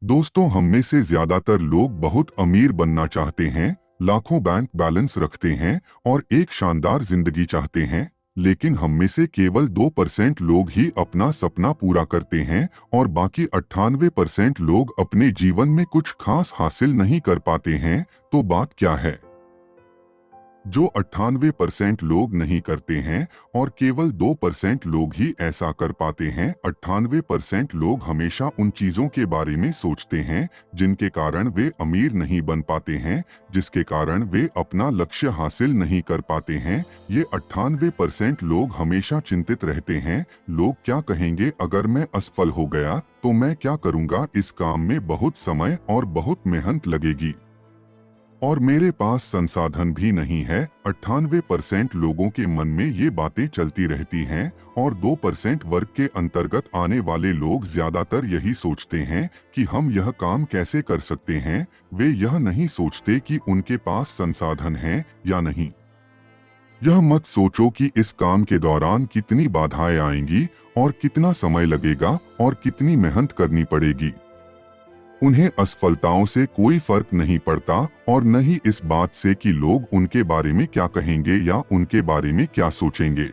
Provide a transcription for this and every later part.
दोस्तों, हम में से ज्यादातर लोग बहुत अमीर बनना चाहते हैं, लाखों बैंक बैलेंस रखते हैं और एक शानदार जिंदगी चाहते हैं। लेकिन हम में से केवल 2% लोग ही अपना सपना पूरा करते हैं और बाकी 98% लोग अपने जीवन में कुछ खास हासिल नहीं कर पाते हैं। तो बात क्या है जो 98% लोग नहीं करते हैं और केवल 2% लोग ही ऐसा कर पाते हैं? 98% लोग हमेशा उन चीजों के बारे में सोचते हैं जिनके कारण वे अमीर नहीं बन पाते हैं, जिसके कारण वे अपना लक्ष्य हासिल नहीं कर पाते हैं। ये 98% लोग हमेशा चिंतित रहते हैं, लोग क्या कहेंगे अगर मैं असफल हो गया, तो मैं क्या करूंगा, इस काम में बहुत समय और बहुत मेहनत लगेगी और मेरे पास संसाधन भी नहीं है। 98% लोगों के मन में ये बातें चलती रहती हैं और 2% वर्ग के अंतर्गत आने वाले लोग ज्यादातर यही सोचते हैं कि हम यह काम कैसे कर सकते हैं। वे यह नहीं सोचते कि उनके पास संसाधन है या नहीं। यह मत सोचो कि इस काम के दौरान कितनी बाधाएं आएंगी और कितना समय लगेगा और कितनी मेहनत करनी पड़ेगी। उन्हें असफलताओं से कोई फर्क नहीं पड़ता और न ही इस बात से कि लोग उनके बारे में क्या कहेंगे या उनके बारे में क्या सोचेंगे।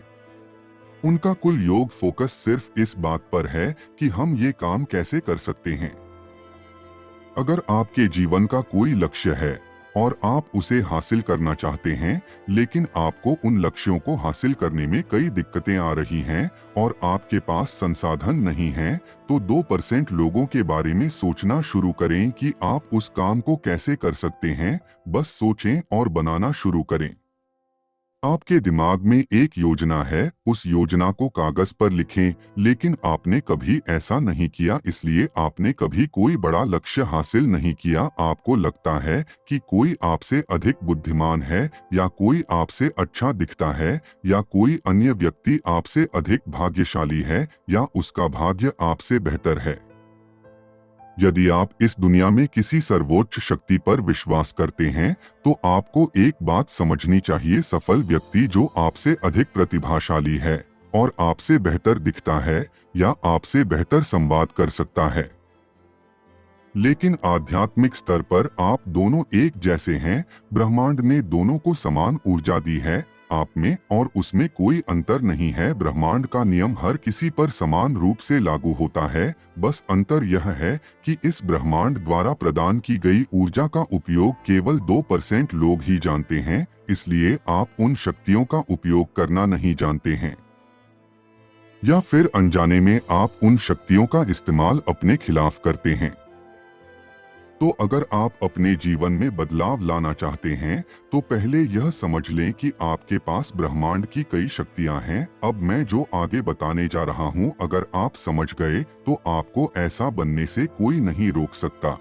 उनका कुल योग फोकस सिर्फ इस बात पर है कि हम ये काम कैसे कर सकते हैं। अगर आपके जीवन का कोई लक्ष्य है और आप उसे हासिल करना चाहते हैं, लेकिन आपको उन लक्ष्यों को हासिल करने में कई दिक्कतें आ रही हैं और आपके पास संसाधन नहीं है, तो 2% लोगों के बारे में सोचना शुरू करें कि आप उस काम को कैसे कर सकते हैं। बस सोचें और बनाना शुरू करें। आपके दिमाग में एक योजना है, उस योजना को कागज पर लिखें, लेकिन आपने कभी ऐसा नहीं किया, इसलिए आपने कभी कोई बड़ा लक्ष्य हासिल नहीं किया। आपको लगता है कि कोई आपसे अधिक बुद्धिमान है या कोई आपसे अच्छा दिखता है या कोई अन्य व्यक्ति आपसे अधिक भाग्यशाली है या उसका भाग्य आपसे बेहतर है। यदि आप इस दुनिया में किसी सर्वोच्च शक्ति पर विश्वास करते हैं, तो आपको एक बात समझनी चाहिए, सफल व्यक्ति जो आपसे अधिक प्रतिभाशाली है और आपसे बेहतर दिखता है या आपसे बेहतर संवाद कर सकता है, लेकिन आध्यात्मिक स्तर पर आप दोनों एक जैसे हैं। ब्रह्मांड ने दोनों को समान ऊर्जा दी है, आप में और उसमें कोई अंतर नहीं है। ब्रह्मांड का नियम हर किसी पर समान रूप से लागू होता है, बस अंतर यह है कि इस ब्रह्मांड द्वारा प्रदान की गई ऊर्जा का उपयोग केवल 2% लोग ही जानते हैं, इसलिए आप उन शक्तियों का उपयोग करना नहीं जानते हैं या फिर अनजाने में आप उन शक्तियों का इस्तेमाल अपने खिलाफ करते हैं। तो अगर आप अपने जीवन में बदलाव लाना चाहते हैं, तो पहले यह समझ लें कि आपके पास ब्रह्मांड की कई शक्तियां हैं। अब मैं जो आगे बताने जा रहा हूं, अगर आप समझ गए तो आपको ऐसा बनने से कोई नहीं रोक सकता।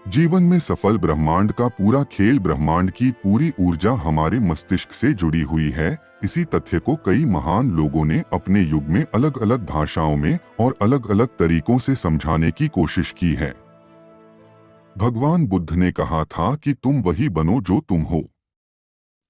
जीवन में सफल ब्रह्मांड का पूरा खेल, ब्रह्मांड की पूरी ऊर्जा हमारे मस्तिष्क से जुड़ी हुई है। इसी तथ्य को कई महान लोगों ने अपने युग में अलग अलग भाषाओं में और अलग अलग तरीकों से समझाने की कोशिश की है। भगवान बुद्ध ने कहा था कि तुम वही बनो जो तुम हो।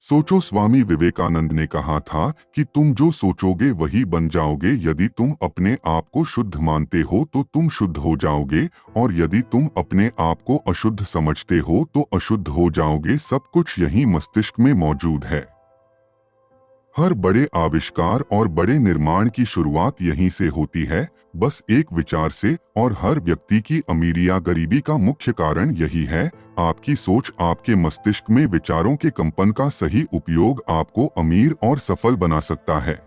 सोचो, स्वामी विवेकानंद ने कहा था कि तुम जो सोचोगे वही बन जाओगे। यदि तुम अपने आप को शुद्ध मानते हो तो तुम शुद्ध हो जाओगे, और यदि तुम अपने आप को अशुद्ध समझते हो तो अशुद्ध हो जाओगे। सब कुछ यही मस्तिष्क में मौजूद है। हर बड़े आविष्कार और बड़े निर्माण की शुरुआत यहीं से होती है, बस एक विचार से। और हर व्यक्ति की अमीरी या गरीबी का मुख्य कारण यही है, आपकी सोच। आपके मस्तिष्क में विचारों के कंपन का सही उपयोग आपको अमीर और सफल बना सकता है।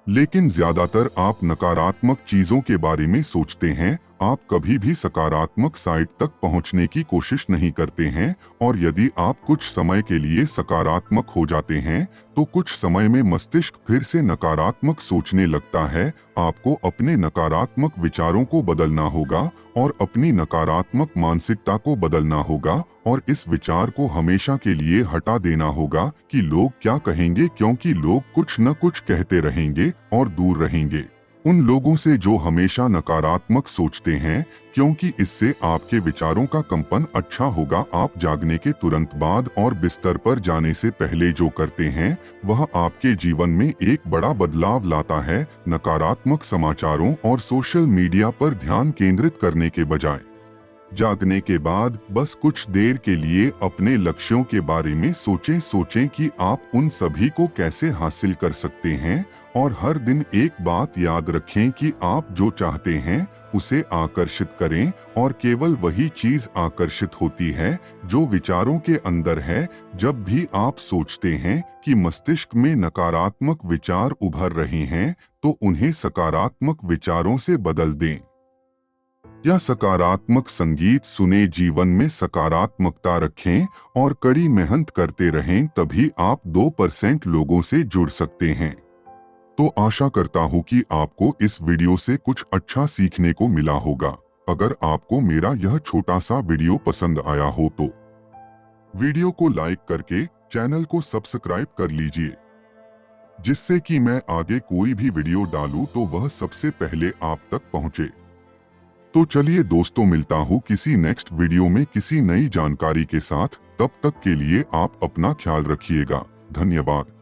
लेकिन ज्यादातर आप नकारात्मक चीजों के बारे में सोचते हैं। आप कभी भी सकारात्मक साइड तक पहुंचने की कोशिश नहीं करते हैं, और यदि आप कुछ समय के लिए सकारात्मक हो जाते हैं, तो कुछ समय में मस्तिष्क फिर से नकारात्मक सोचने लगता है। आपको अपने नकारात्मक विचारों को बदलना होगा और अपनी नकारात्मक मानसिकता को बदलना होगा, और इस विचार को हमेशा के लिए हटा देना होगा कि लोग क्या कहेंगे, क्योंकि लोग कुछ न कुछ कहते रहेंगे और दूर रहेंगे। उन लोगों से जो हमेशा नकारात्मक सोचते हैं, क्योंकि इससे आपके विचारों का कंपन अच्छा होगा। आप जागने के तुरंत बाद और बिस्तर पर जाने से पहले जो करते हैं, वह आपके जीवन में एक बड़ा बदलाव लाता है। नकारात्मक समाचारों और सोशल मीडिया पर ध्यान केंद्रित करने के बजाय जागने के बाद बस कुछ देर के लिए अपने लक्ष्यों के बारे में सोचें कि आप उन सभी को कैसे हासिल कर सकते हैं। और हर दिन एक बात याद रखें कि आप जो चाहते हैं उसे आकर्षित करें, और केवल वही चीज आकर्षित होती है जो विचारों के अंदर है। जब भी आप सोचते हैं कि मस्तिष्क में नकारात्मक विचार उभर रहे हैं, तो उन्हें सकारात्मक विचारों से बदल दें या सकारात्मक संगीत सुने। जीवन में सकारात्मकता रखें और कड़ी मेहनत करते रहें, तभी आप 2% लोगों से जुड़ सकते हैं। तो आशा करता हूं कि आपको इस वीडियो से कुछ अच्छा सीखने को मिला होगा। अगर आपको मेरा यह छोटा सा वीडियो पसंद आया हो तो वीडियो को लाइक करके चैनल को सब्सक्राइब कर लीजिए, जिससे कि मैं आगे कोई भी वीडियो डालूं तो वह सबसे पहले आप तक पहुंचे। तो चलिए दोस्तों, मिलता हूँ किसी नेक्स्ट वीडियो में किसी नई जानकारी के साथ। तब तक के लिए आप अपना ख्याल रखिएगा। धन्यवाद।